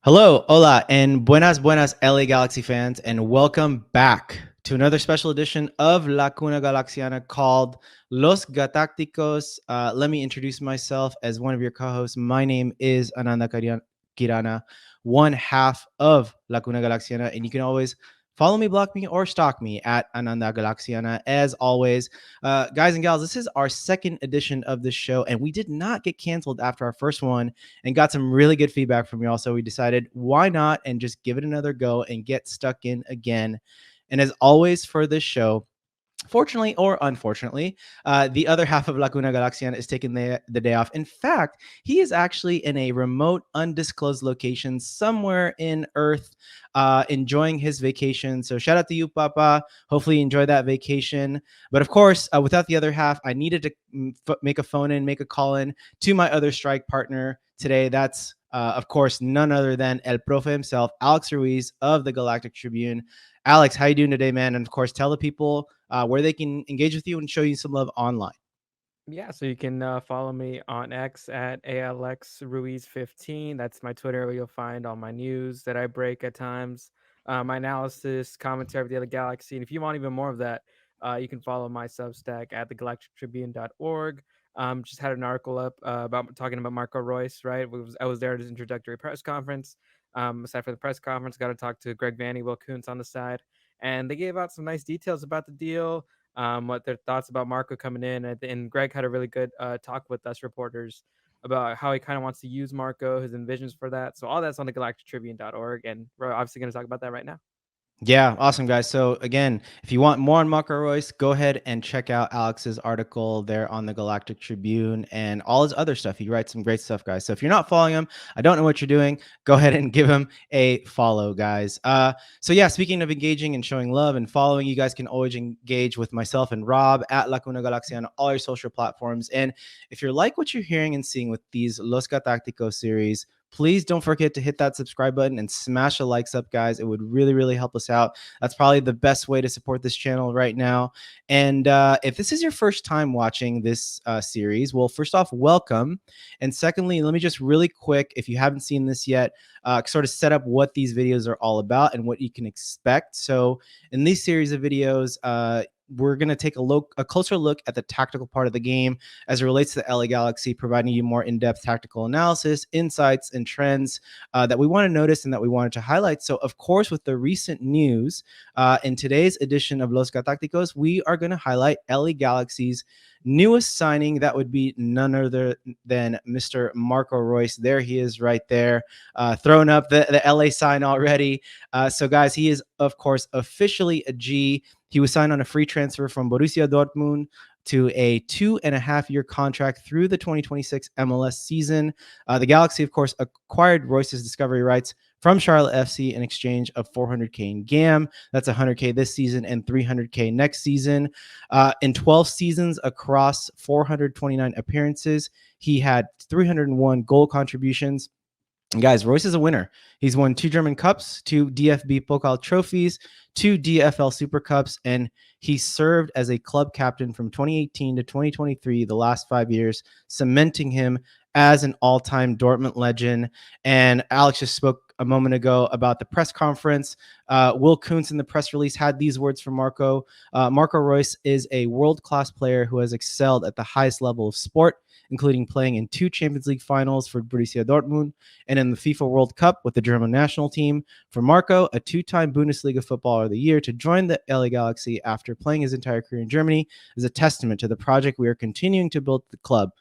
Hello, hola, and buenas LA Galaxy fans, and welcome back to another special edition of La Cuna Galaxiana called Los GaTacticos. Let me introduce myself as one of your co-hosts. My name is Ananda Kirana, one half of La Cuna Galaxiana, and you can always follow me, block me, or stalk me at Ananda Galaxiana. As always, guys and gals, this is our second edition of this show, and we did not get canceled after our first one and got some really good feedback from y'all. So we decided, why not, and just give it another go and get stuck in again. And as always for this show, fortunately or unfortunately, the other half of Lacuna Galaxian is taking the day off. In fact, he is actually in a remote, undisclosed location somewhere in Earth, enjoying his vacation. So shout out to you, Papa. Hopefully you enjoy that vacation. But of course, without the other half, I needed to make a phone in, make a call in to my other strike partner today. That's of course, none other than El Profe himself, Alex Ruiz of the Galactic Tribune. Alex, how you doing today, man? And of course, tell the people where they can engage with you and show you some love online. Yeah, so you can follow me on X at ALX Ruiz15. That's my Twitter where you'll find all my news that I break at times, my analysis, commentary of the other galaxy. And if you want even more of that, you can follow my Substack at thegalactictribune.org. Just had an article up about talking about Marco Reus, right? I was there at his introductory press conference. Aside from the press conference, got to talk to Greg Vanney, Will Kuntz on the side. And they gave out some nice details about the deal, what their thoughts about Marco coming in. And Greg had a really good talk with us reporters about how he kind of wants to use Marco, his envisions for that. So all that's on the galactictribune.org. And we're obviously going to talk about that right now. Yeah, awesome, guys. So again, if you want more on Marco Royce, go ahead and check out Alex's article there on the Galactic Tribune and all his other stuff. He writes some great stuff, guys. So if you're not following him, I don't know what you're doing. Go ahead and give him a follow, guys. So yeah, speaking of engaging and showing love and following, you guys can always engage with myself and Rob at La Cuna Galaxia on all your social platforms. And if you're like what you're hearing and seeing with these Los Gatácticos series, please don't forget to hit that subscribe button and smash the likes up, guys. It would really, really help us out. That's probably the best way to support this channel right now. And if this is your first time watching this series, well, first off, welcome. And secondly, let me just really quick, if you haven't seen this yet, sort of set up what these videos are all about and what you can expect. So in these series of videos, we're going to take a closer look at the tactical part of the game as it relates to the LA Galaxy, providing you more in-depth tactical analysis, insights, and trends that we want to notice and that we wanted to highlight. So, of course, with the recent news in today's edition of Los Gatácticos, we are going to highlight LA Galaxy's newest signing. That would be none other than Mr. Marco Reus. There he is right there, throwing up the LA sign already. So, guys, he is, of course, officially a G. He was signed on a free transfer from Borussia Dortmund to a 2.5-year contract through the 2026 MLS season. The Galaxy, of course, acquired Royce's discovery rights from Charlotte FC in exchange of 400K in GAM. That's 100K this season and 300K next season. In 12 seasons across 429 appearances, he had 301 goal contributions. And guys, Royce is a winner. He's won 2 German Cups, 2 DFB Pokal trophies, 2 DFL Super Cups, and he served as a club captain from 2018 to 2023, the last 5 years, cementing him as an all-time Dortmund legend. And Alex just spoke a moment ago about the press conference. Will Kuntz in the press release had these words from Marco. Marco Reus is a world-class player who has excelled at the highest level of sport, including playing in 2 Champions League finals for Borussia Dortmund and in the FIFA World Cup with the German national team. For Marco, a 2-time Bundesliga Footballer of the Year, to join the LA Galaxy after playing his entire career in Germany is a testament to the project we are continuing to build at the club.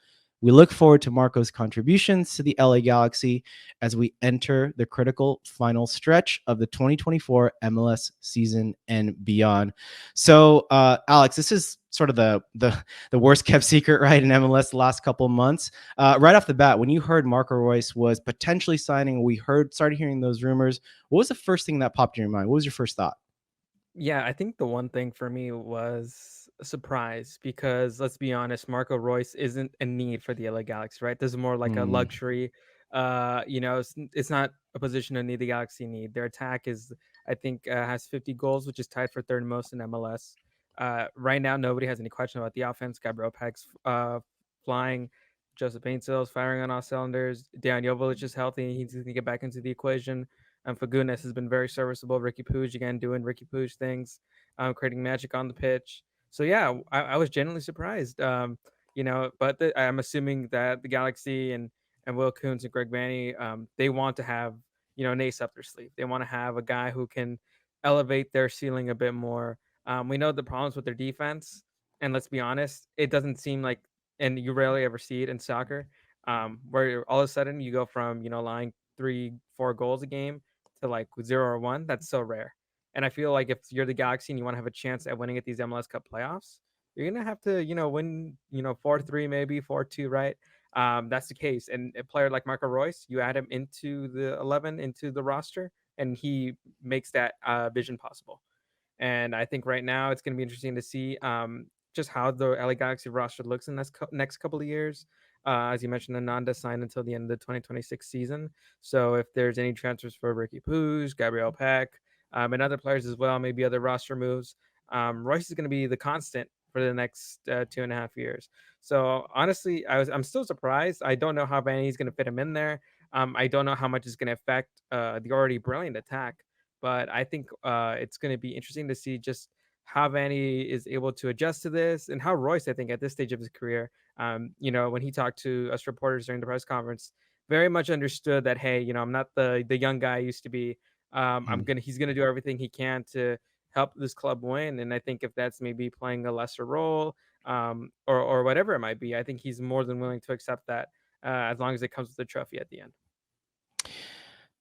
We look forward to Marco's contributions to the LA Galaxy as we enter the critical final stretch of the 2024 MLS season and beyond. So, Alex, this is sort of the worst kept secret, right, in MLS the last couple of months. Right off the bat, when you heard Marco Reus was potentially signing, started hearing those rumors. What was the first thing that popped in your mind? What was your first thought? Yeah, I think the one thing for me was a surprise because let's be honest, Marco Reus isn't a need for the LA Galaxy, right? This is more like a Mm. luxury. It's not a position a need the Galaxy need. Their attack is, I think, has 50 goals, which is tied for third most in MLS. Right now, nobody has any question about the offense. Gabriel Peg's flying. Joseph Paintsil's firing on all cylinders. Dejan Joveljic is healthy. He's going to get back into the equation. Fagunas has been very serviceable. Riqui Puig again doing Riqui Puig things, creating magic on the pitch. So yeah, I was genuinely surprised. But I'm assuming that the Galaxy and Will Kuntz and Greg Vanney, they want to have an ace up their sleeve. They want to have a guy who can elevate their ceiling a bit more. We know the problems with their defense, and let's be honest, it doesn't seem like, and you rarely ever see it in soccer, where all of a sudden you go from allowing 3-4 goals a game to like 0 or 1. That's so rare. And I feel like if you're the Galaxy and you want to have a chance at winning at these MLS Cup playoffs, you're gonna have to win 4-3, maybe 4-2, right? That's the case. And a player like Marco Reus, you add him into the 11, into the roster, and he makes that vision possible. And I think right now it's going to be interesting to see just how the LA Galaxy roster looks in this next couple of years. As you mentioned, Ananda signed until the end of the 2026 season. So if there's any transfers for Riqui Puig, Gabriel Peck, and other players as well, maybe other roster moves, Royce is going to be the constant for the next 2.5 years. So honestly, I'm still surprised. I don't know how Vanney's going to fit him in there. I don't know how much is going to affect the already brilliant attack. But I think it's going to be interesting to see just how Vanney is able to adjust to this, and how Royce, I think, at this stage of his career, when he talked to us reporters during the press conference, very much understood that, hey, I'm not the young guy I used to be. He's gonna do everything he can to help this club win, and I think if that's maybe playing a lesser role, or whatever it might be, I think he's more than willing to accept that, as long as it comes with the trophy at the end.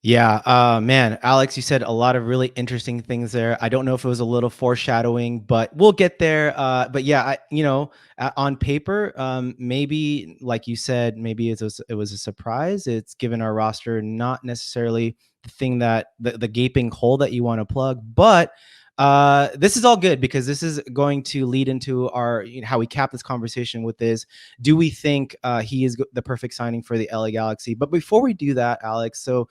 Yeah, man, Alex, you said a lot of really interesting things there. I don't know if it was a little foreshadowing, but we'll get there. But yeah, on paper, maybe like you said, maybe it was a surprise. It's given our roster not necessarily the thing that the gaping hole that you want to plug, but this is all good because this is going to lead into our how we cap this conversation with is, do we think he is the perfect signing for the LA Galaxy? But before we do that, Alex, so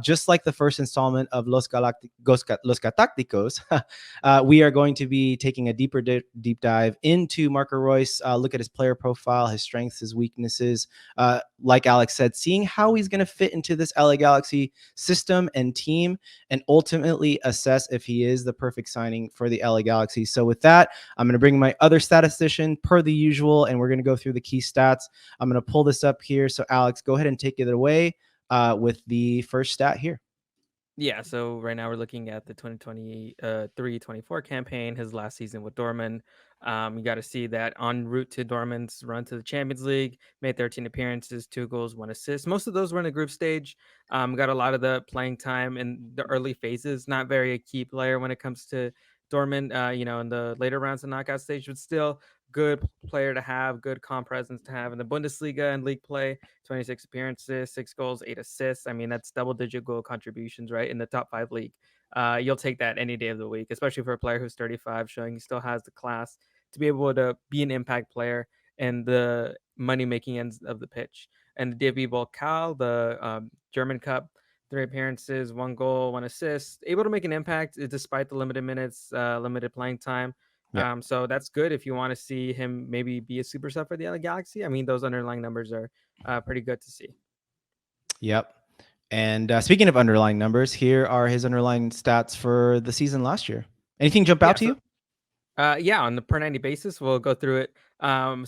just like the first installment of Los GaTacticos, we are going to be taking a deep dive into Marco Reus, look at his player profile, his strengths, his weaknesses. Like Alex said, seeing how he's going to fit into this LA Galaxy system and team, and ultimately assess if he is the perfect signing for the LA Galaxy. So with that, I'm going to bring my other statistician per the usual, and we're going to go through the key stats. I'm going to pull this up here. So Alex, go ahead and take it away with the first stat here. Yeah, so right now we're looking at the 2023-24 campaign, his last season with Dortmund. You got to see that en route to Dortmund's run to the Champions League, made 13 appearances, 2 goals, 1 assist. Most of those were in the group stage. Got a lot of the playing time in the early phases. Not very a key player when it comes to Dortmund, in the later rounds of knockout stage, but still good player to have, good calm presence to have in the Bundesliga and league play. 26 appearances, 6 goals, 8 assists. I mean, that's double-digit goal contributions, right, in the top 5 league. You'll take that any day of the week, especially for a player who's 35, showing he still has the class to be able to be an impact player in the money-making ends of the pitch. And the DFB Pokal, the German Cup, 3 appearances, 1 goal, 1 assist, able to make an impact despite the limited minutes, limited playing time. Yeah. So that's good if you want to see him maybe be a super sub for the LA Galaxy. I mean, those underlying numbers are pretty good to see. Yep. And speaking of underlying numbers, here are his underlying stats for the season last year. Anything jump out Yeah. to you? Yeah, on the per 90 basis, we'll go through it.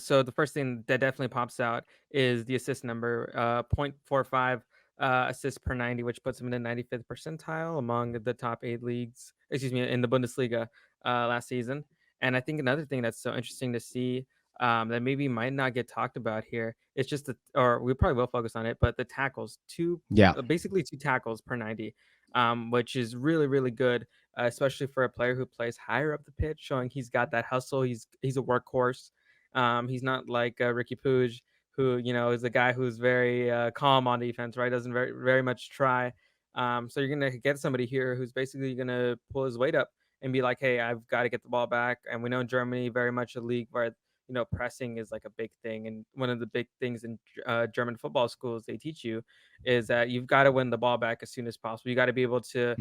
So the first thing that definitely pops out is the assist number, 0.45 assists per 90, which puts him in the 95th percentile among the top 8 leagues, excuse me, in the Bundesliga last season. And I think another thing that's so interesting to see, that maybe might not get talked about here, it's just or we probably will focus on it, but the tackles, Yeah. basically 2 tackles per 90, which is really, really good, especially for a player who plays higher up the pitch, showing he's got that hustle. He's a workhorse. He's not like Riqui Puig, who is a guy who's very calm on defense, right? Doesn't very much try. So you're gonna get somebody here who's basically gonna pull his weight up and be like, hey, I've got to get the ball back. And we know in Germany, very much a league where pressing is like a big thing. And one of the big things in German football schools they teach you is that you've got to win the ball back as soon as possible. You got to be able to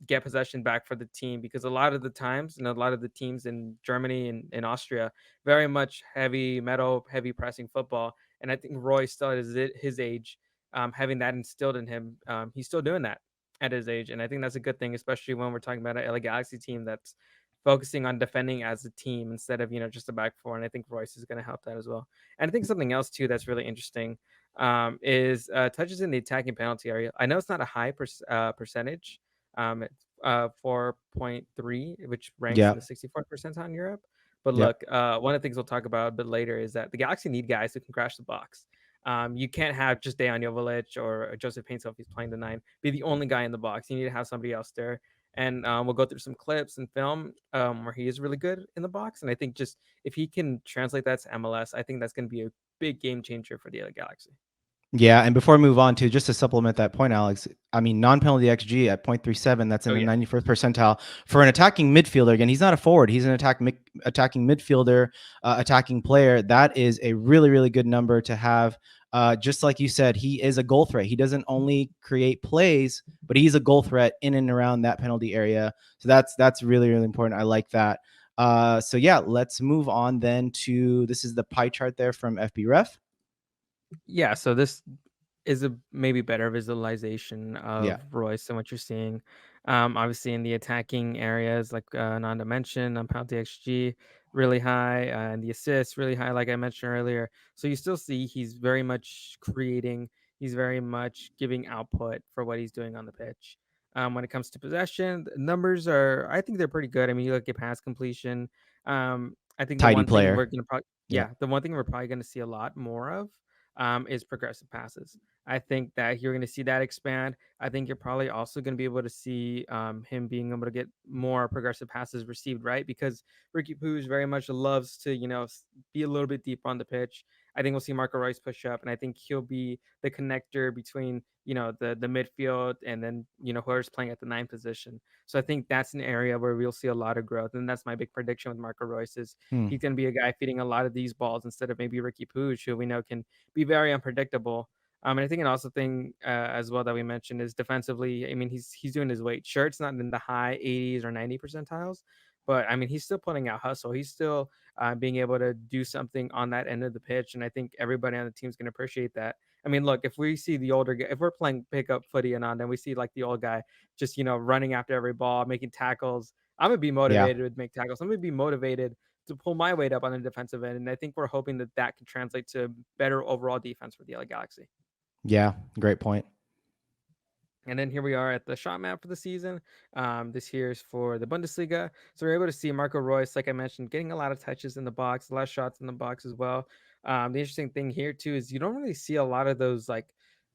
get possession back for the team, because a lot of the times, a lot of the teams in Germany and in Austria, very much heavy metal, heavy pressing football. And I think Roy still at his age, having that instilled in him, he's still doing that at his age, and I think that's a good thing, especially when we're talking about a LA Galaxy team that's focusing on defending as a team instead of just a back four. And I think Royce is going to help that as well. And I think something else too that's really interesting is touches in the attacking penalty area. I know it's not a high percentage. It's 4.3, which ranks Yeah. in the 64th percentile in Europe. But Yep. look, one of the things we'll talk about a bit later is that the Galaxy need guys who can crash the box. You can't have just Dejan Joveljic or Joseph Paintsel if he's playing the 9 be the only guy in the box. You need to have somebody else there. And we'll go through some clips and film where he is really good in the box. And I think just if he can translate that to MLS, I think that's going to be a big game changer for the LA Galaxy. Yeah, and before we move on to just to supplement that point, Alex, I mean non-penalty XG at 0.37, that's in the 91st percentile for an attacking midfielder. Again, he's not a forward; he's an attacking midfielder, attacking player. That is a really, really good number to have. Just like you said, he is a goal threat. He doesn't only create plays, but he's a goal threat in and around that penalty area. So that's really, really important. I like that. So yeah, let's move on then to this is the pie chart there from FB Ref. Yeah, so this is a maybe better visualization Yeah. of Royce than what you're seeing. Obviously, in the attacking areas, like Ananda mentioned, penalty XG really high, and the assists really high, like I mentioned earlier. So you still see he's very much creating. He's very much giving output for what he's doing on the pitch. When it comes to possession, the numbers I think they're pretty good. I mean, you look at pass completion. I think the Tidy one thing player. we're gonna probably, Yep. yeah, the one thing we're probably gonna see a lot more of is progressive passes. I think that you're going to see that expand. I think you're probably also going to be able to see him being able to get more progressive passes received, right? Because Riqui Puig very much loves to, be a little bit deeper on the pitch. I think we'll see Marco Reus push up, and I think he'll be the connector between, the midfield and then, whoever's playing at the 9 position. So I think that's an area where we'll see a lot of growth, and that's my big prediction with Marco Reus is he's going to be a guy feeding a lot of these balls instead of maybe Riqui Puig, who we know can be very unpredictable. And I think an also thing as well that we mentioned is defensively. I mean, he's doing his weight. Sure, it's not in the high 80s or 90 percentiles, but I mean, he's still putting out hustle. He's still being able to do something on that end of the pitch, and I think everybody on the team is going to appreciate that. I mean, look, if we see the older guy, if we're playing pickup footy and on, then we see like the old guy just running after every ball, making tackles. I'm gonna be Yeah. motivated to make tackles. I'm gonna be motivated to pull my weight up on the defensive end, and I think we're hoping that that can translate to better overall defense for the LA Galaxy. Yeah. Great point. And then here we are at the shot map for the season. This here is for the Bundesliga. So we're able to see Marco Reus, like I mentioned, getting a lot of touches in the box, a lot of shots in the box as well. The interesting thing here too is you don't really see a lot of those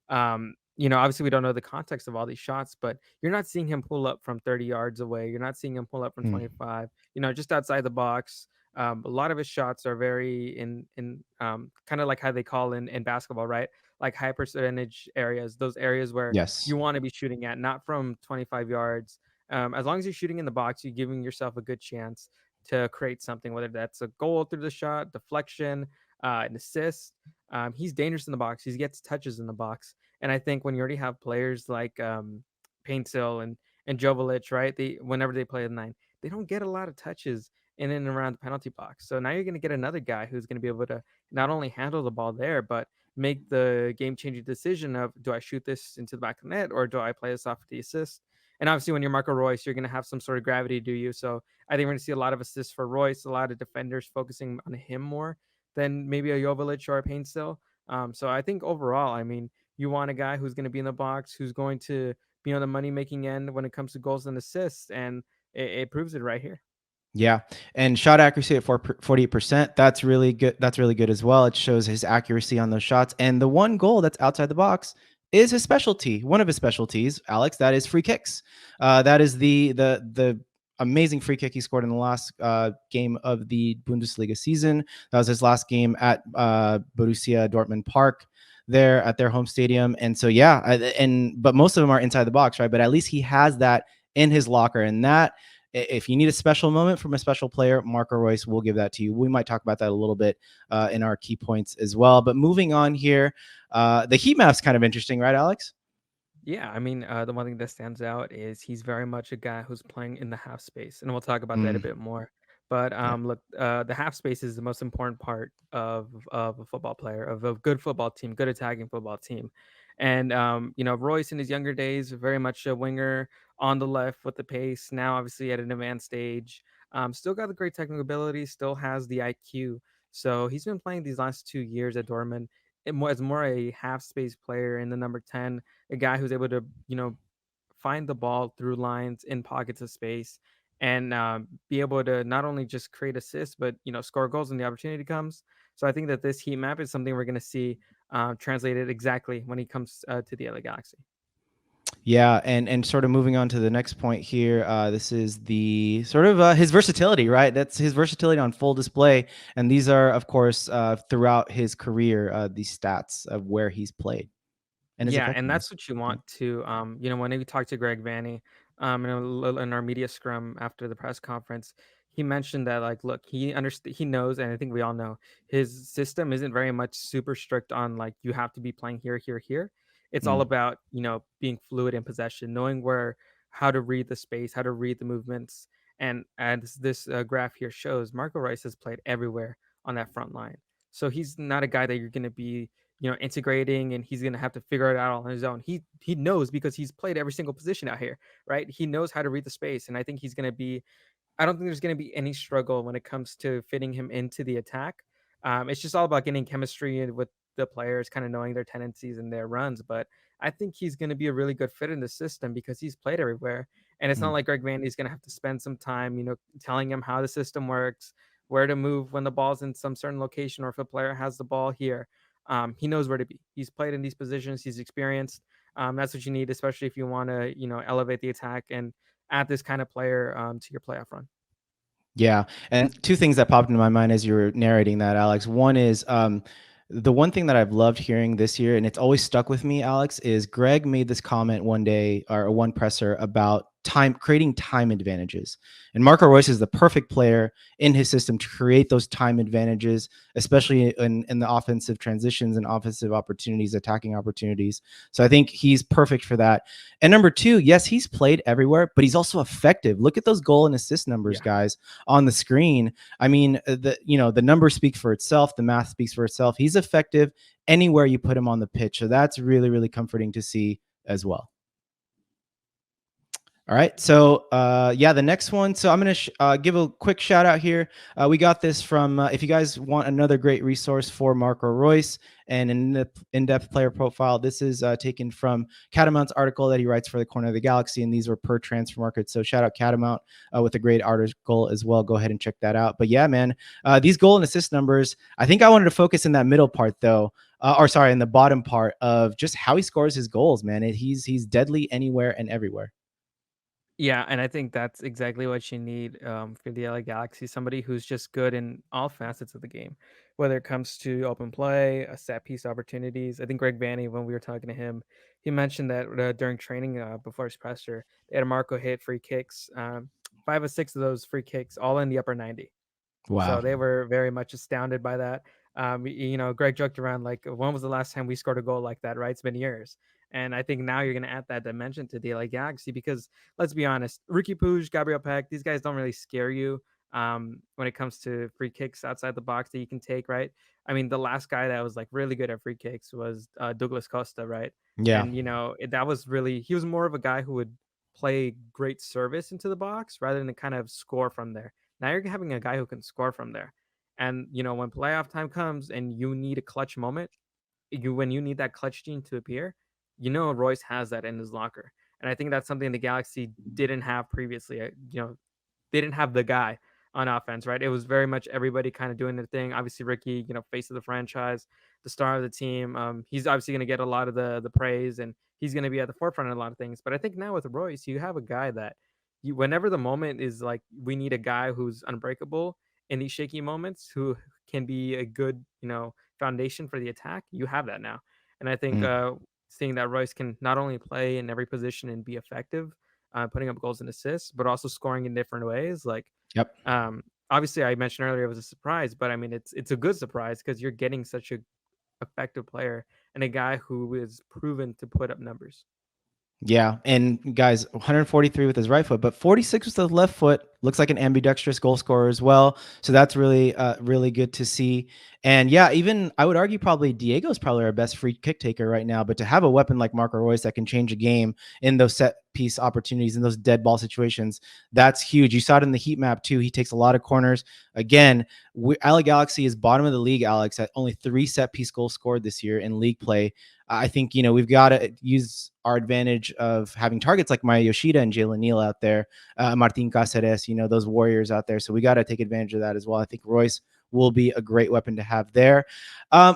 obviously we don't know the context of all these shots, but you're not seeing him pull up from 30 yards away. You're not seeing him pull up from 25, just outside the box. A lot of his shots are very in kind of like how they call in basketball, right? Like high percentage areas, those areas where Yes. you want to be shooting at, not from 25 yards. As long as you're shooting in the box, you're giving yourself a good chance to create something, whether that's a goal through the shot, deflection, an assist. He's dangerous in the box. He gets touches in the box. And I think when you already have players like Paintsill and Joveljic, right? Whenever they play the 9, they don't get a lot of touches in and around the penalty box. So now you're going to get another guy who's going to be able to not only handle the ball there, but make the game changing decision of do I shoot this into the back of the net or do I play this off the assist? And obviously, when you're Marco Reus, you're going to have some sort of gravity, do you? So I think we're going to see a lot of assists for Reus, a lot of defenders focusing on him more than maybe a Joveljic or a Paintsill. So I think overall, I mean, you want a guy who's going to be in the box, who's going to be on the money making end when it comes to goals and assists, and it proves it right here. Yeah. And shot accuracy at 48%. That's really good. That's really good as well. It shows his accuracy on those shots. And the one goal that's outside the box is his specialty. One of his specialties, Alex, that is free kicks. That is the amazing free kick he scored in the last game of the Bundesliga season. That was his last game at Borussia Dortmund Park there at their home stadium. And so, yeah, but most of them are inside the box, right? But at least he has that in his locker, and that if you need a special moment from a special player, Marco Reus will give that to you. We might talk about that a little bit in our key points as well. But moving on here, the heat map's kind of interesting, right, Alex? Yeah, I mean, the one thing that stands out is he's very much a guy who's playing in the half space, and we'll talk about that a bit more. But Yeah. look, the half space is the most important part of a football player, of a good football team, good attacking football team. And Royce in his younger days, very much a winger on the left with the pace. Now, obviously, at an advanced stage, still got the great technical ability, still has the IQ. So he's been playing these last 2 years at Dortmund as more a half space player in the number 10, a guy who's able to find the ball through lines in pockets of space and be able to not only just create assists but score goals when the opportunity comes. So I think that this heat map is something we're going to see translated exactly when he comes to the LA Galaxy. Yeah, and sort of moving on to the next point here. This is the sort of his versatility, right? That's his versatility on full display, and these are, of course, throughout his career, these stats of where he's played and his Yeah, and that's effectiveness. what you Yeah. want to, when we talked to Greg Vanney, in our media scrum after the press conference, he mentioned that, like, look, he knows, and I think we all know, his system isn't very much super strict on, like, you have to be playing here, here, here. It's all Mm. about, being fluid in possession, knowing how to read the space, how to read the movements. And as this graph here shows, Marco Reus has played everywhere on that front line. So he's not a guy that you're going to be integrating and he's going to have to figure it out on his own. He knows because he's played every single position out here, right? He knows how to read the space, and I think he's going to be I don't think there's going to be any struggle when it comes to fitting him into the attack. It's just all about getting chemistry with the players, kind of knowing their tendencies and their runs. But I think he's going to be a really good fit in the system because he's played everywhere. And it's not Mm. like Greg Vanney is going to have to spend some time, telling him how the system works, where to move when the ball's in some certain location, or if a player has the ball here. He knows where to be. He's played in these positions. He's experienced. That's what you need, especially if you want to, elevate the attack and add this kind of player to your playoff run. Yeah, and two things that popped into my mind as you were narrating that, Alex. One is the one thing that I've loved hearing this year, and it's always stuck with me, Alex, is Greg made this comment one day or one presser about creating time advantages. And Marco Reus is the perfect player in his system to create those time advantages, especially in the offensive transitions and offensive opportunities, attacking opportunities. So I think he's perfect for that. And number two, yes, he's played everywhere, but he's also effective. Look at those goal and assist numbers, Yeah. guys, on the screen. I mean, the numbers speak for itself. The math speaks for itself. He's effective anywhere you put him on the pitch. So that's really, really comforting to see as well. All right. So, the next one. So I'm going to give a quick shout out here. We got this from, if you guys want another great resource for Marco Reus and an in-depth player profile, this is taken from Catamount's article that he writes for the Corner of the Galaxy, and these were per transfer market. So shout out Catamount with a great article as well. Go ahead and check that out. But yeah, man, these goal and assist numbers, I think I wanted to focus in that middle part though. In the bottom part of just how he scores his goals, man. He's deadly anywhere and everywhere. Yeah, and I think that's exactly what you need for the LA Galaxy. Somebody who's just good in all facets of the game, whether it comes to open play, set piece opportunities. I think Greg Vanney, when we were talking to him, he mentioned that during training before his presser, they had a Marco hit free kicks, 5 or 6 of those free kicks, all in the upper 90. So Wow. they were very much astounded by that. Greg joked around like, when was the last time we scored a goal like that? Right, it's been years. And I think now you're going to add that dimension to the LA Galaxy because let's be honest, Riqui, Puig, Gabriel Peck, these guys don't really scare you when it comes to free kicks outside the box that you can take, right? I mean, the last guy that was like really good at free kicks was Douglas Costa, right? Yeah. And that was really, he was more of a guy who would play great service into the box rather than kind of score from there. Now you're having a guy who can score from there. And when playoff time comes and you need a clutch moment, when you need that clutch gene to appear, Royce has that in his locker. And I think that's something the Galaxy didn't have previously. They didn't have the guy on offense, right? It was very much everybody kind of doing their thing. Obviously, Riqui, face of the franchise, the star of the team. He's obviously going to get a lot of the praise, and he's going to be at the forefront of a lot of things. But I think now with Royce, you have a guy that whenever the moment is like, we need a guy who's unbreakable in these shaky moments, who can be a good, foundation for the attack. You have that now, and I think Mm. seeing that Royce can not only play in every position and be effective, putting up goals and assists, but also scoring in different ways. Like, Yep. obviously, I mentioned earlier it was a surprise, but I mean, it's a good surprise because you're getting such a effective player and a guy who is proven to put up numbers. Yeah, and guys, 143 with his right foot, but 46 with his left foot. looks like an ambidextrous goal scorer as well. So that's really, really good to see. And yeah, even I would argue probably Diego's probably our best free kick taker right now. But to have a weapon like Marco Reus that can change a game in those set piece opportunities, in those dead ball situations, that's huge. You saw it in the heat map too. He takes a lot of corners. Again, LA Galaxy is bottom of the league, Alex, at only 3 set piece goals scored this year in league play. I think, we've got to use our advantage of having targets like Maya Yoshida and Jalen Neal out there, Martin Cáceres, those warriors out there. So we got to take advantage of that as well. I think Royce will be a great weapon to have there.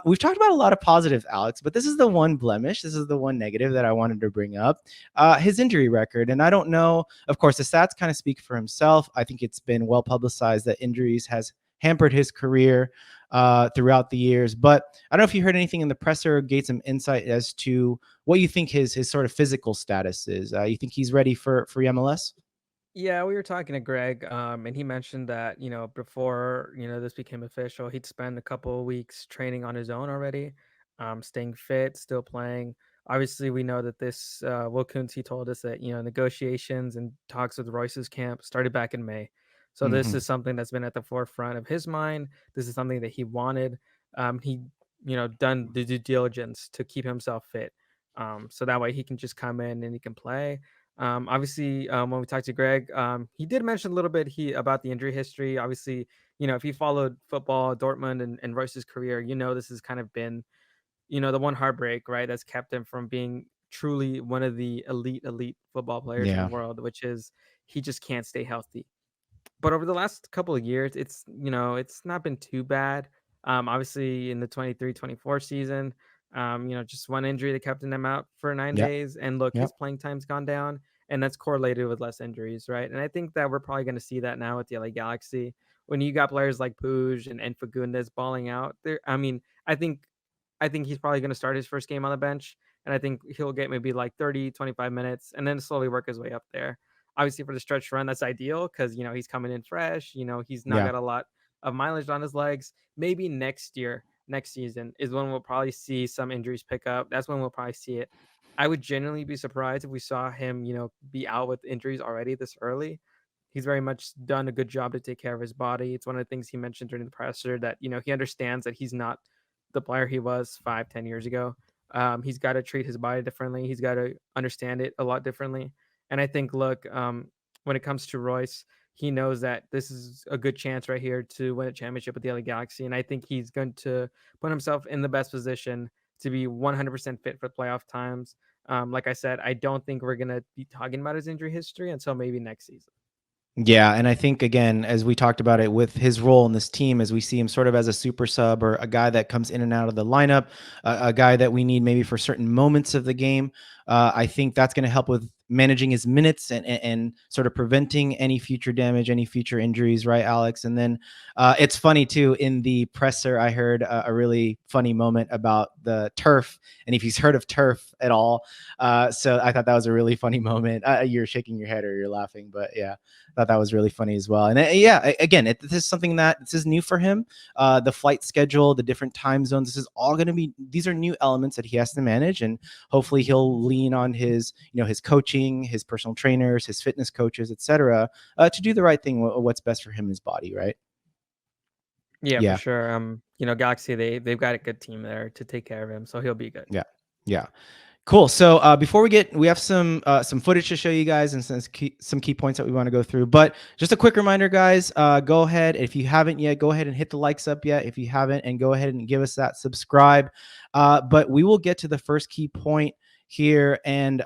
We've talked about a lot of positives, Alex, but this is the one blemish. This is the one negative that I wanted to bring up, his injury record. And I don't know, of course, the stats kind of speak for himself. I think it's been well publicized that injuries has hampered his career throughout the years. But I don't know if you heard anything in the presser, gave some insight as to what you think his sort of physical status is. You think he's ready for MLS? Yeah, we were talking to Greg, and he mentioned that, before, this became official, he'd spend a couple of weeks training on his own already, staying fit, still playing. Obviously, we know that this, Will Kuntz, he told us that, negotiations and talks with Royce's camp started back in May. So this Mm-hmm. is something that's been at the forefront of his mind. This is something that he wanted. He, done the due diligence to keep himself fit. So that way he can just come in and he can play. Obviously, when we talked to Greg, he did mention a little bit about the injury history. Obviously, if he followed football, Dortmund and Royce's career, this has kind of been, the one heartbreak, right? That's kept him from being truly one of the elite football players in the Yeah. world, which is he just can't stay healthy. But over the last couple of years, it's not been too bad. Obviously in the 23-24 season, just one injury that kept him out for 9 Yeah. days. And look, Yeah. his playing time's gone down, and that's correlated with less injuries, right? And I think that we're probably going to see that now with the LA Galaxy when you got players like Puig and Fagundes balling out there. I mean, I think I think he's probably going to start his first game on the bench. And I think he'll get maybe like 30, 25 minutes and then slowly work his way up there. Obviously, for the stretch run, that's ideal because, he's coming in fresh. He's not Yeah. got a lot of mileage on his legs. Maybe next season is when we'll probably see some injuries pick up. That's when we'll probably see it. I would genuinely be surprised if we saw him, be out with injuries already this early. He's very much done a good job to take care of his body. It's one of the things he mentioned during the presser that, he understands that he's not the player he was 5-10 years ago. He's got to treat his body differently. He's got to understand it a lot differently. And I think, look, when it comes to Royce, he knows that this is a good chance right here to win a championship with the LA Galaxy. And I think he's going to put himself in the best position to be 100% fit for playoff times. Like I said, I don't think we're going to be talking about his injury history until maybe next season. Yeah, and I think again, as we talked about it with his role in this team, as we see him sort of as a super sub or a guy that comes in and out of the lineup, a guy that we need maybe for certain moments of the game. I think that's going to help with managing his minutes and sort of preventing any future damage, any future injuries, right, Alex? And then it's funny too. In the presser, I heard a really funny moment about the turf, and if he's heard of turf at all. So I thought that was a really funny moment. You're shaking your head or you're laughing, but yeah. Thought that was really funny as well. And yeah, again, this is something that this is new for him. The flight schedule, the different time zones, this is all going to be, these are new elements that he has to manage. And hopefully he'll lean on his, his coaching, his personal trainers, his fitness coaches, etc., to do the right thing, what's best for him and his body. Right. Yeah, for Yeah. sure. Galaxy, they've got a good team there to take care of him, so he'll be good. Yeah. Yeah. Cool. So before we have some footage to show you guys and some key points that we want to go through. But just a quick reminder, guys, go ahead. If you haven't yet, go ahead and hit the likes up yet. If you haven't, and go ahead and give us that subscribe. But we will get to the first key point here. And,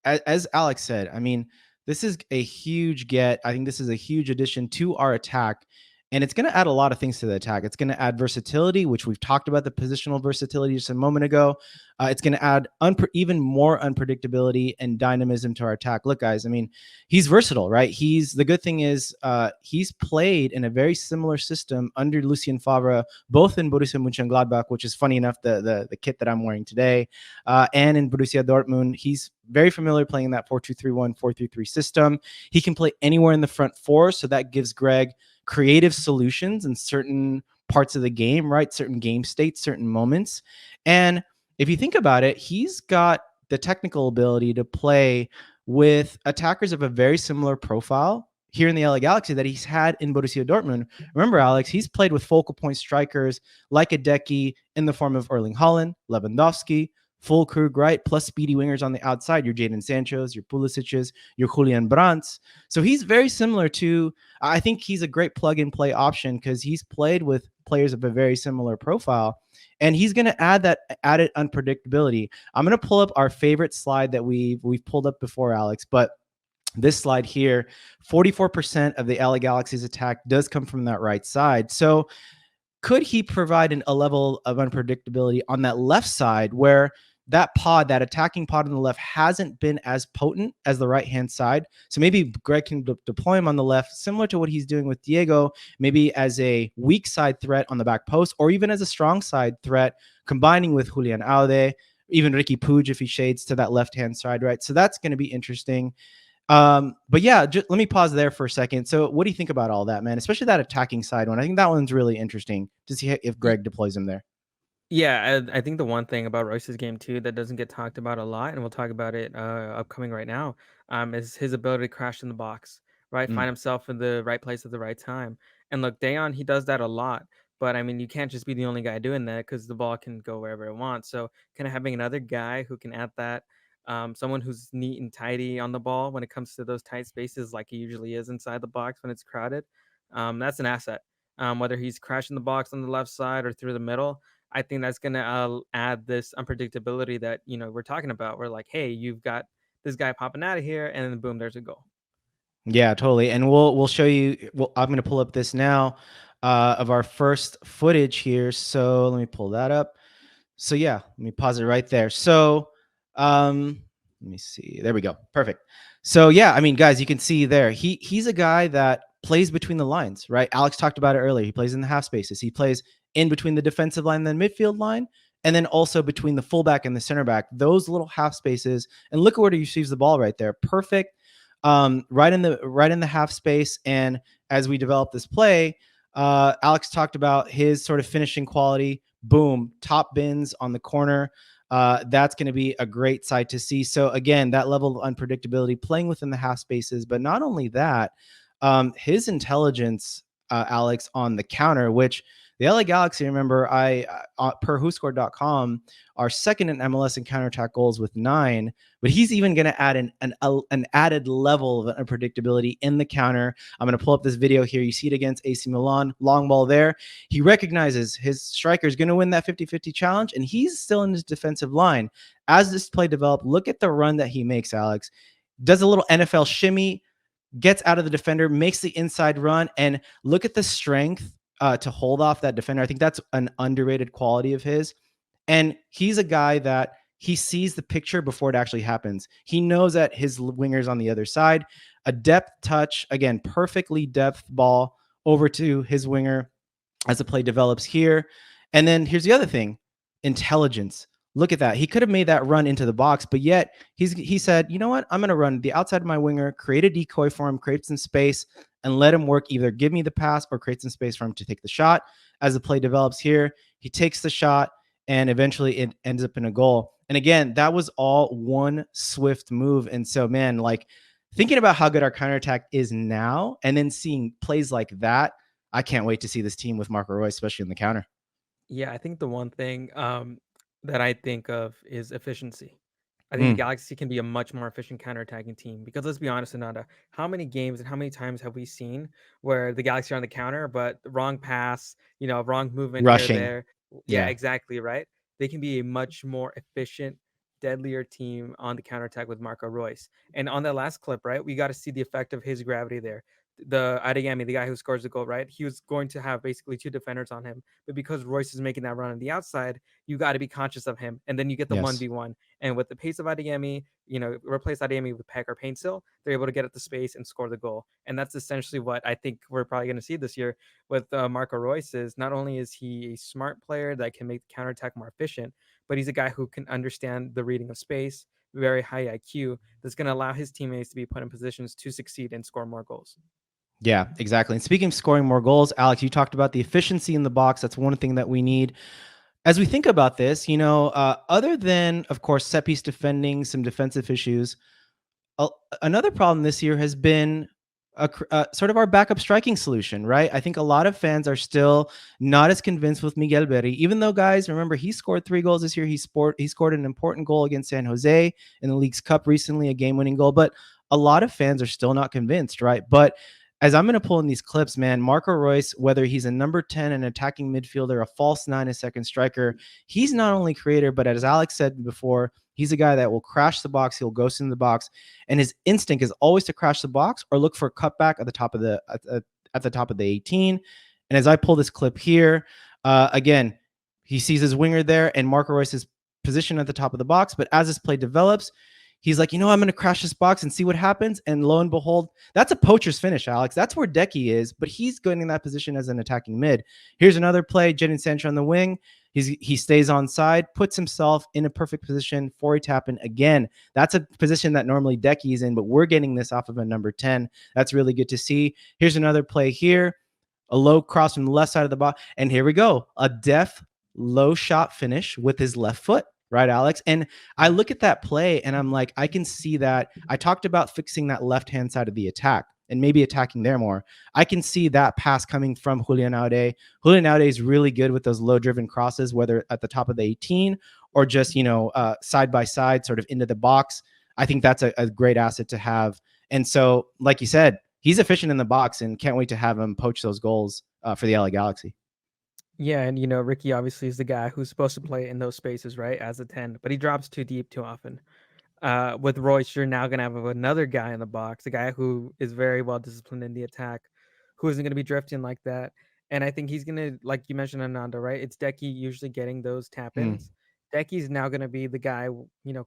as Alex said, I mean, this is a huge get. I think this is a huge addition to our attack. And it's going to add a lot of things to the attack. It's going to add versatility, which we've talked about the positional versatility just a moment ago. It's going to add even more unpredictability and dynamism to our attack. Look, guys, I mean, he's versatile, right? The good thing is he's played in a very similar system under Lucien Favre, both in Borussia Mönchengladbach, which is funny enough, the kit that I'm wearing today, and in Borussia Dortmund. He's very familiar playing that 4-2-3-1, 4-3-3 system. He can play anywhere in the front four, so that gives Greg creative solutions in certain parts of the game, right? Certain game states, certain moments. And if you think about it, he's got the technical ability to play with attackers of a very similar profile here in the LA Galaxy that he's had in Borussia Dortmund. Remember, Alex, he's played with focal point strikers like a Decky in the form of Erling Haaland, Lewandowski, full Krug, right? Plus speedy wingers on the outside, your Jadon Sanchos, your Pulisic's, your Julian Brandts. So he's very similar to, I think he's a great plug and play option because he's played with players of a very similar profile. And he's going to add that added unpredictability. I'm going to pull up our favorite slide that we've pulled up before, Alex, but this slide here, 44% of the LA Galaxy's attack does come from that right side. So could he provide a level of unpredictability on that left side where that pod, that attacking pod on the left, hasn't been as potent as the right-hand side? So maybe Greg can deploy him on the left, similar to what he's doing with Diego, maybe as a weak side threat on the back post, or even as a strong side threat, combining with Julian Alde, even Riqui Puig if he shades to that left-hand side, right? So that's going to be interesting. But yeah, let me pause there for a second. So what do you think about all that, man? Especially that attacking side one. I think that one's really interesting to see if Greg deploys him there. Yeah, I think the one thing about Royce's game too that doesn't get talked about a lot, and we'll talk about it upcoming right now, is his ability to crash in the box, right? Find himself in the right place at the right time. And look, Dayon, he does that a lot. But I mean, you can't just be the only guy doing that because the ball can go wherever it wants. So kind of having another guy who can add that, someone who's neat and tidy on the ball when it comes to those tight spaces, like he usually is inside the box when it's crowded, that's an asset. Whether he's crashing the box on the left side or through the middle, I think that's going to add this unpredictability that, we're talking about. We're like, hey, you've got this guy popping out of here, and then boom, there's a goal. Yeah, totally. And we'll show you. Well, I'm going to pull up this now of our first footage here. So let me pull that up. So yeah, let me pause it right there. So let me see. There we go. Perfect. So yeah, I mean, guys, you can see there. He's a guy that plays between the lines, right? Alex talked about it earlier. He plays in the half spaces. He plays in between the defensive line and the midfield line, and then also between the fullback and the center back. Those little half spaces. And look at where he receives the ball right there. Perfect. Right in the half space. And as we develop this play, Alex talked about his sort of finishing quality. Boom, top bins on the corner. That's going to be a great sight to see. So again, that level of unpredictability, playing within the half spaces, but not only that, his intelligence, Alex, on the counter, which the LA Galaxy, remember, per WhoScored.com, are second in MLS in counterattack goals with 9, but he's even going to add an added level of unpredictability in the counter. I'm going to pull up this video here. You see it against AC Milan, long ball there. He recognizes his striker is going to win that 50-50 challenge, and he's still in his defensive line. As this play developed, look at the run that he makes, Alex. Does a little NFL shimmy, gets out of the defender, makes the inside run, and look at the strength to hold off that defender. I think that's an underrated quality of his. And he's a guy that he sees the picture before it actually happens. He knows that his winger's on the other side. A depth touch, again, perfectly depth ball over to his winger as the play develops here. And then here's the other thing, intelligence. Look at that. He could have made that run into the box, but yet he said, you know what? I'm going to run the outside of my winger, create a decoy for him, create some space, and let him work, either give me the pass or create some space for him to take the shot. As the play develops here, he takes the shot, and eventually it ends up in a goal. And again, that was all one swift move. And so, man, like thinking about how good our counterattack is now and then seeing plays like that, I can't wait to see this team with Marco Reus, especially in the counter. Yeah, I think the one thing that I think of is efficiency. I think the Galaxy can be a much more efficient counterattacking team because let's be honest, Ananda, how many games and how many times have we seen where the Galaxy are on the counter, but the wrong pass, wrong movement here or Rushing. there? Yeah, Yeah. exactly, right? They can be a much more efficient, deadlier team on the counterattack with Marco Reus. And on that last clip, right, we got to see the effect of his gravity there. The Adeyemi, the guy who scores the goal, right? He was going to have basically 2 defenders on him, but because Royce is making that run on the outside, you got to be conscious of him, and then you get the Yes. 1v1. And with the pace of Adeyemi, replace Adeyemi with Peck or Paintsill, they're able to get at the space and score the goal. And that's essentially what I think we're probably going to see this year with Marco Reus. Is not only is he a smart player that can make the counterattack more efficient, but he's a guy who can understand the reading of space, very high IQ, that's going to allow his teammates to be put in positions to succeed and score more goals. Yeah, exactly. And speaking of scoring more goals, Alex, you talked about the efficiency in the box. That's one thing that we need. As we think about this, other than, of course, set piece defending, some defensive issues, another problem this year has been sort of our backup striking solution, right? I think a lot of fans are still not as convinced with Miguel Berry, even though, guys, remember, he scored 3 goals this year. He scored an important goal against San Jose in the League's Cup recently, a game-winning goal. But a lot of fans are still not convinced, right? But as I'm going to pull in these clips, man, Marco Reus, whether he's a number 10, an attacking midfielder, a false 9, a second striker, he's not only creator, but as Alex said before, he's a guy that will crash the box. He'll ghost in the box, and his instinct is always to crash the box or look for a cutback at the top of the 18. And as I pull this clip here, again, he sees his winger there, and Marco Reus is positioned at the top of the box. But as this play develops, he's like, I'm going to crash this box and see what happens. And lo and behold, that's a poacher's finish, Alex. That's where Decky is, but he's going in that position as an attacking mid. Here's another play, Jadon Sancho on the wing. He stays on side, puts himself in a perfect position for a tap in. Again, that's a position that normally Decky is in, but we're getting this off of a number 10. That's really good to see. Here's another play here, a low cross from the left side of the box. And here we go, a deft low shot finish with his left foot. Right, Alex? And I look at that play and I'm like, I can see that. I talked about fixing that left-hand side of the attack and maybe attacking there more. I can see that pass coming from Julian Aude. Julian Aude is really good with those low-driven crosses, whether at the top of the 18 or just, side by side, sort of into the box. I think that's a great asset to have. And so, like you said, he's efficient in the box and can't wait to have him poach those goals for the LA Galaxy. Yeah, and Riqui obviously is the guy who's supposed to play in those spaces, right, as a 10, but he drops too deep too often. With Royce, you're now going to have another guy in the box, a guy who is very well disciplined in the attack, who isn't going to be drifting like that. And I think he's going to, like you mentioned, Ananda, right? It's Decky usually getting those tap-ins. Decky's now going to be the guy,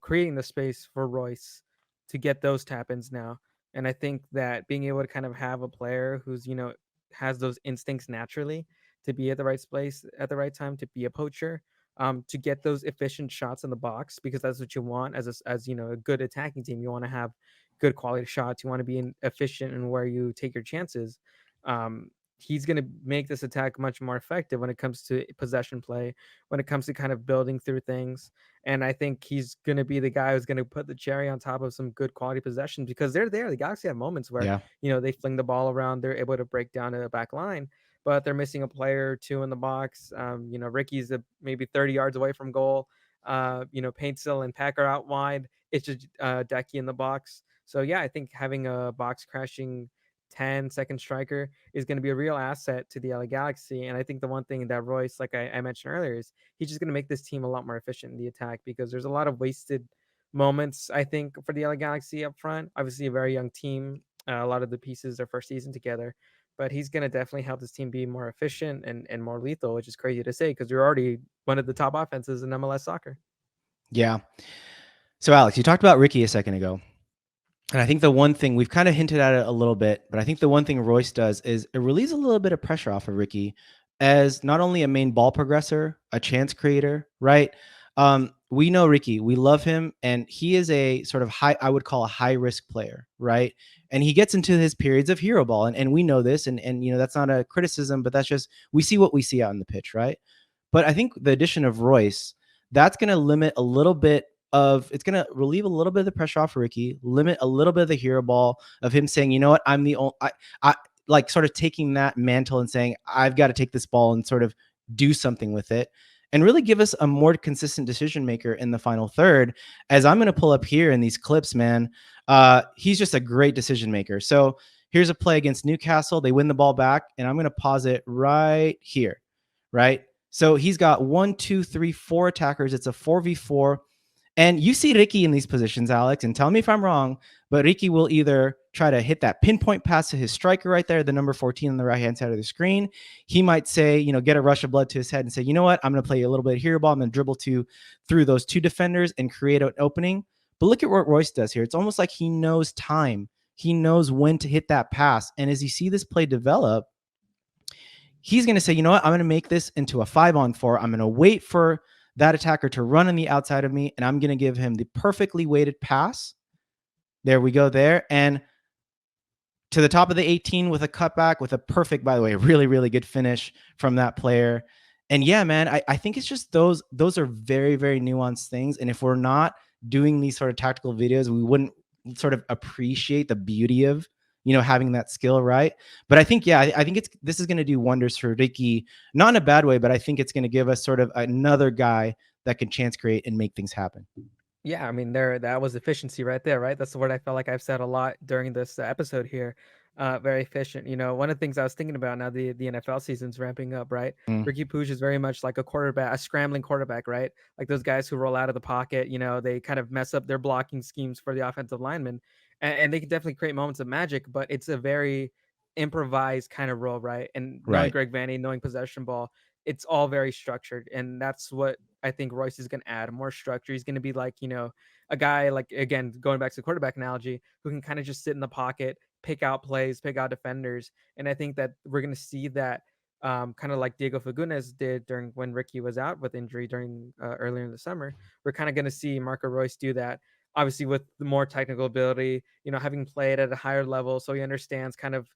creating the space for Royce to get those tap-ins now. And I think that being able to kind of have a player who's, has those instincts naturally to be at the right place at the right time, to be a poacher, to get those efficient shots in the box, because that's what you want as a good attacking team. You want to have good quality shots. You want to be efficient in where you take your chances. He's going to make this attack much more effective when it comes to possession play, when it comes to kind of building through things. And I think he's going to be the guy who's going to put the cherry on top of some good quality possessions, because they're there. The Galaxy have moments where, they fling the ball around. They're able to break down a back line, but they're missing a player or two in the box. Ricky's maybe 30 yards away from goal. Paintsill and Packer out wide. It's just Decky in the box. So, yeah, I think having a box crashing 10 second striker is going to be a real asset to the LA Galaxy. And I think the one thing that Royce, like I mentioned earlier, is he's just going to make this team a lot more efficient in the attack, because there's a lot of wasted moments, I think, for the LA Galaxy up front. Obviously, a very young team. A lot of the pieces their first season together. But he's going to definitely help this team be more efficient and more lethal, which is crazy to say because you're already one of the top offenses in MLS soccer. Yeah. So, Alex, you talked about Riqui a second ago. And I think the one thing, we've kind of hinted at it a little bit, but I think the one thing Royce does is it relieves a little bit of pressure off of Riqui as not only a main ball progressor, a chance creator, right? We know Riqui, we love him, and he is a sort of I would call a high risk player, right? And he gets into his periods of hero ball, and we know this, and that's not a criticism, but that's just, we see what we see out in the pitch, right? But I think the addition of Royce, that's going to limit a little bit it's going to relieve a little bit of the pressure off Riqui, limit a little bit of the hero ball of him saying, you know what, I'm the only, I like sort of taking that mantle and saying, I've got to take this ball and sort of do something with it, and really give us a more consistent decision maker in the final third. As I'm going to pull up here in these clips, man, he's just a great decision maker. So here's a play against Newcastle. They win the ball back, and I'm going to pause it right here, right? So he's got 1, 2, 3, 4 attackers. It's a 4v4. And you see Riqui in these positions, Alex, and tell me if I'm wrong, but Riqui will either try to hit that pinpoint pass to his striker right there, the number 14 on the right-hand side of the screen. He might say, get a rush of blood to his head and say, you know what, I'm going to play a little bit of hero ball. I'm going to dribble through those 2 defenders and create an opening. But look at what Royce does here. It's almost like he knows time. He knows when to hit that pass. And as you see this play develop, he's going to say, you know what, I'm going to make this into a 5-on-4. I'm going to wait for that attacker to run on the outside of me, and I'm going to give him the perfectly weighted pass. There we go there. And to the top of the 18 with a cutback with a perfect, by the way, really, really good finish from that player. And yeah, man, I think it's just those are very, very nuanced things. And if we're not doing these sort of tactical videos, we wouldn't sort of appreciate the beauty of, having that skill, right? But I think, yeah, I think this is going to do wonders for Riqui, not in a bad way, but I think it's going to give us sort of another guy that can chance create and make things happen. Yeah, I mean, that was efficiency right there, right? That's the word I felt like I've said a lot during this episode here. Very efficient. One of the things I was thinking about now, the NFL season's ramping up, right? Mm. Riqui Puig is very much like a quarterback, a scrambling quarterback, right? Like those guys who roll out of the pocket. They kind of mess up their blocking schemes for the offensive linemen, and they can definitely create moments of magic. But it's a very improvised kind of role, right? And knowing Right. Greg Vanney, knowing possession ball, it's all very structured, and that's what I think Royce is going to add more structure. He's going to be like, a guy like, again, going back to the quarterback analogy, who can kind of just sit in the pocket, pick out plays, pick out defenders. And I think that we're going to see that kind of like Diego Fagundes did during when Riqui was out with injury during earlier in the summer. We're kind of going to see Marco Reus do that. Obviously, with the more technical ability, having played at a higher level, so he understands kind of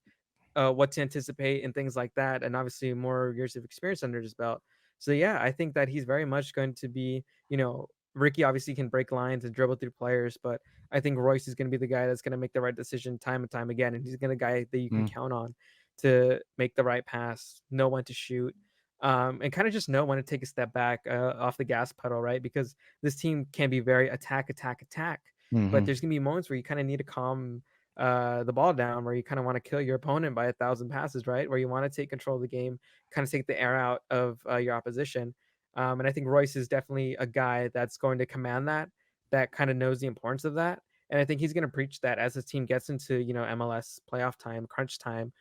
what to anticipate and things like that, and obviously more years of experience under his belt. So yeah, I think that he's very much going to be, Riqui obviously can break lines and dribble through players, but I think Royce is going to be the guy that's going to make the right decision time and time again, and he's going to guy that you can count on to make the right pass, know when to shoot, and kind of just know when to take a step back off the gas pedal, right? Because this team can be very attack, attack, attack, but Mm-hmm. there's going to be moments where you kind of need to calm the ball down, where you kind of want to kill your opponent by 1,000 passes, right? Where you want to take control of the game, kind of take the air out of your opposition. And I think Royce is definitely a guy that's going to command that kind of knows the importance of that. And I think he's going to preach that as his team gets into, MLS playoff time, crunch time,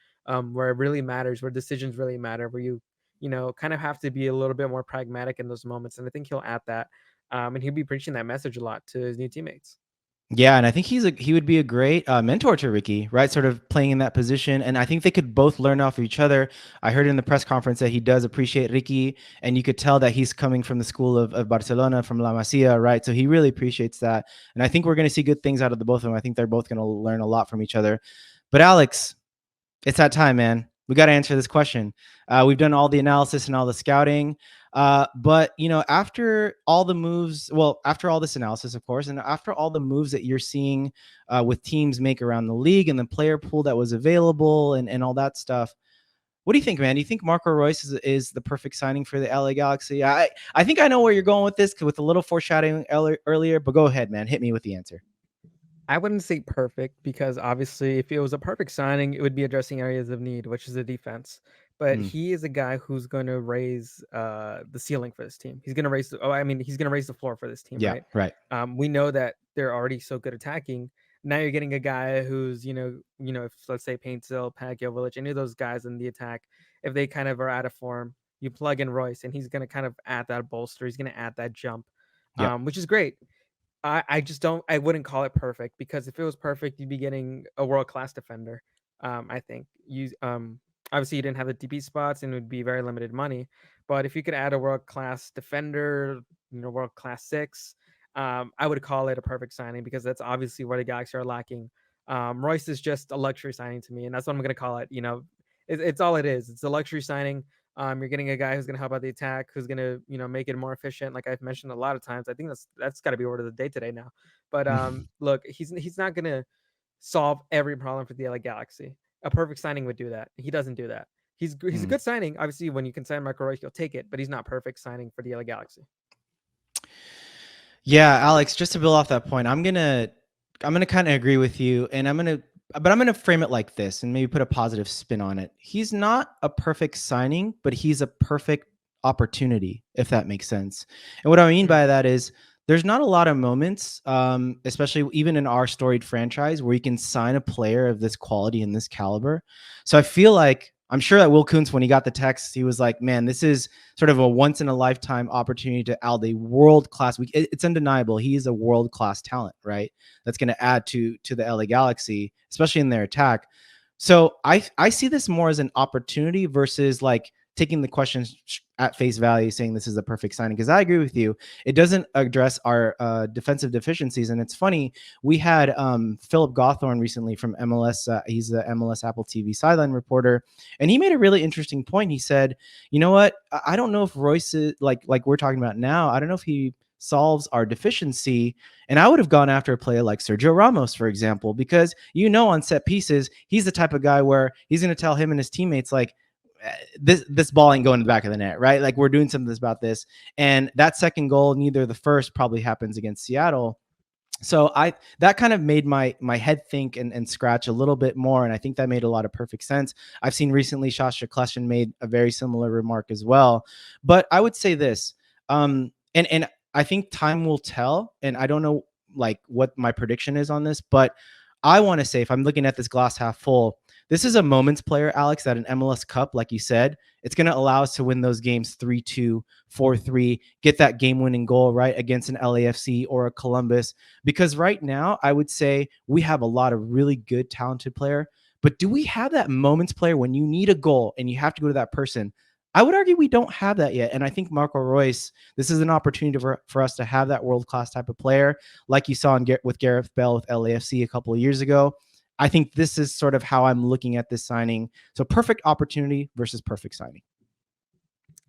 where it really matters, where decisions really matter, where you kind of have to be a little bit more pragmatic in those moments. And I think he'll add that. And he'll be preaching that message a lot to his new teammates. Yeah, and I think he would be a great mentor to Riqui, right? Sort of playing in that position, and I think they could both learn off of each other. I heard in the press conference that he does appreciate Riqui, and you could tell that he's coming from the school of Barcelona, from La Masia, right? So he really appreciates that, and I think we're going to see good things out of the both of them. I think they're both going to learn a lot from each other. But Alex, it's that time, man. We got to answer this question. We've done all the analysis and all the scouting. But after all the moves, well, after all this analysis, of course, and after all the moves that you're seeing with teams make around the league and the player pool that was available and all that stuff, what do you think, man? Do you think Marco Reus is the perfect signing for the LA Galaxy? I think I know where you're going with this, with a little foreshadowing earlier, but go ahead, man. Hit me with the answer. I wouldn't say perfect, because obviously if it was a perfect signing, it would be addressing areas of need, which is the defense. But Mm. he is a guy who's going to raise the ceiling for this team. He's going to raise he's going to raise the floor for this team, Yeah, right? right. We know that they're already so good attacking. Now you're getting a guy who's, if let's say Paintsill, Pacquiao, Village, any of those guys in the attack, if they kind of are out of form, you plug in Royce and he's going to kind of add that bolster. He's going to add that jump, Yep. which is great. I just don't. I wouldn't call it perfect, because if it was perfect, you'd be getting a world class defender. I think you obviously you didn't have the DP spots and it would be very limited money. But if you could add a world class defender, world class six, I would call it a perfect signing, because that's obviously where the Galaxy are lacking. Royce is just a luxury signing to me, and that's what I'm going to call it. It's all it is. It's a luxury signing. You're getting a guy who's going to help out the attack, who's going to, make it more efficient. Like I've mentioned a lot of times, I think that's got to be word of the day today now. But look, he's not going to solve every problem for the LA Galaxy. A perfect signing would do that. He doesn't do that. He's a good signing. Obviously, when you can sign Marco Reus, you'll take it, but he's not perfect signing for the LA Galaxy. Yeah, Alex, just to build off that point, I'm gonna kind of agree with you, and I'm gonna frame it like this and maybe put a positive spin on it. He's not a perfect signing, but he's a perfect opportunity, if that makes sense. And what I mean by that is there's not a lot of moments, especially even in our storied franchise, where you can sign a player of this quality and this caliber. So I feel like, I'm sure that Will Kuntz, when he got the text, he was like, man, this is sort of a once in a lifetime opportunity to add a world class. It's undeniable. He is a world class talent, right? That's going to add to the LA Galaxy, especially in their attack. So I see this more as an opportunity versus like taking the questions at face value, saying this is the perfect signing. Because I agree with you, it doesn't address our defensive deficiencies. And it's funny, we had Philip Gawthorne recently from MLS. He's the MLS Apple TV sideline reporter, and he made a really interesting point. He said, "You know what? I don't know if Royce is like we're talking about now. I don't know if he solves our deficiency. And I would have gone after a player like Sergio Ramos, for example, because on set pieces, he's the type of guy where he's going to tell him and his teammates, like, this ball ain't going to the back of the net, right? Like, we're doing something about this. And that second goal, neither the first, probably happens against Seattle. So that kind of made my head think and scratch a little bit more, and I think that made a lot of perfect sense. I've seen recently Sasha Kleshin made a very similar remark as well. But I would say this, and I think time will tell, and I don't know like what my prediction is on this, but I want to say, if I'm looking at this glass half full, this is a moments player, Alex, that an MLS Cup, like you said, it's going to allow us to win those games 3-2, 4-3, get that game-winning goal, right, against an LAFC or a Columbus. Because right now, I would say we have a lot of really good, talented player. But do we have that moments player when you need a goal and you have to go to that person? I would argue we don't have that yet. And I think Marco Reus, this is an opportunity for us to have that world-class type of player, like you saw with Gareth Bale with LAFC a couple of years ago. I think this is sort of how I'm looking at this signing. So perfect opportunity versus perfect signing.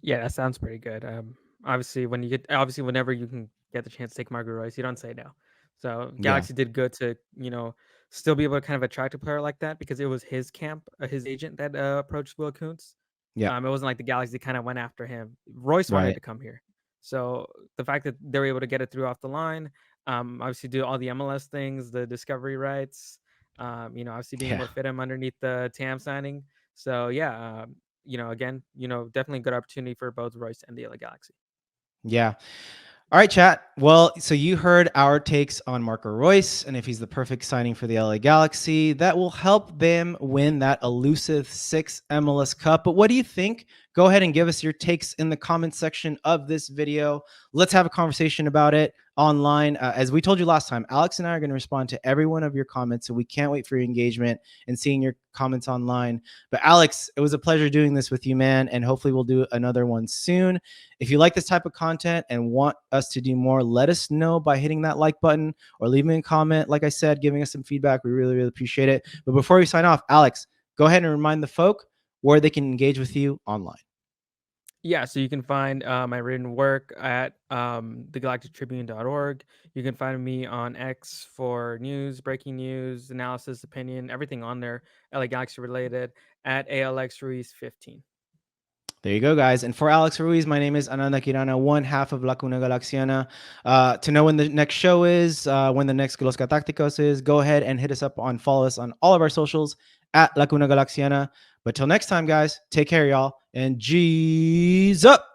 Yeah, that sounds pretty good. Obviously, whenever you can get the chance to take Marco Reus, you don't say no. So Galaxy did good to, still be able to kind of attract a player like that, because it was his camp, his agent that approached Will Kuntz. Yeah. It wasn't like the Galaxy kind of went after him. Royce wanted to come here. So the fact that they were able to get it through off the line, obviously do all the MLS things, the discovery rights, obviously being able to fit him underneath the TAM signing. So yeah, again, definitely a good opportunity for both Royce and the LA Galaxy. Yeah. All right, chat. Well, so you heard our takes on Marco Reus and if he's the perfect signing for the LA Galaxy, that will help them win that elusive 6th MLS Cup. But what do you think? Go ahead and give us your takes in the comment section of this video. Let's have a conversation about it online. As we told you last time, Alex and I are going to respond to every one of your comments, so we can't wait for your engagement and seeing your comments online. But Alex, it was a pleasure doing this with you, man, and hopefully we'll do another one soon. If you like this type of content and want us to do more, let us know by hitting that like button or leaving a comment. Like I said, giving us some feedback. We really, really appreciate it. But before we sign off, Alex, go ahead and remind the folk where they can engage with you online. Yeah, so you can find my written work at thegalactictribune.org. You can find me on X for news, breaking news, analysis, opinion, everything on there, LA Galaxy related, at Alex Ruiz 15. There you go, guys. And for Alex Ruiz, my name is Ananda Kirana, one half of La Cuna Galaxiana. To know when the next show is, when the next Los GaTacticos is, go ahead and hit us up follow us on all of our socials at La Cuna Galaxiana. But till next time, guys, take care, y'all, and G's up.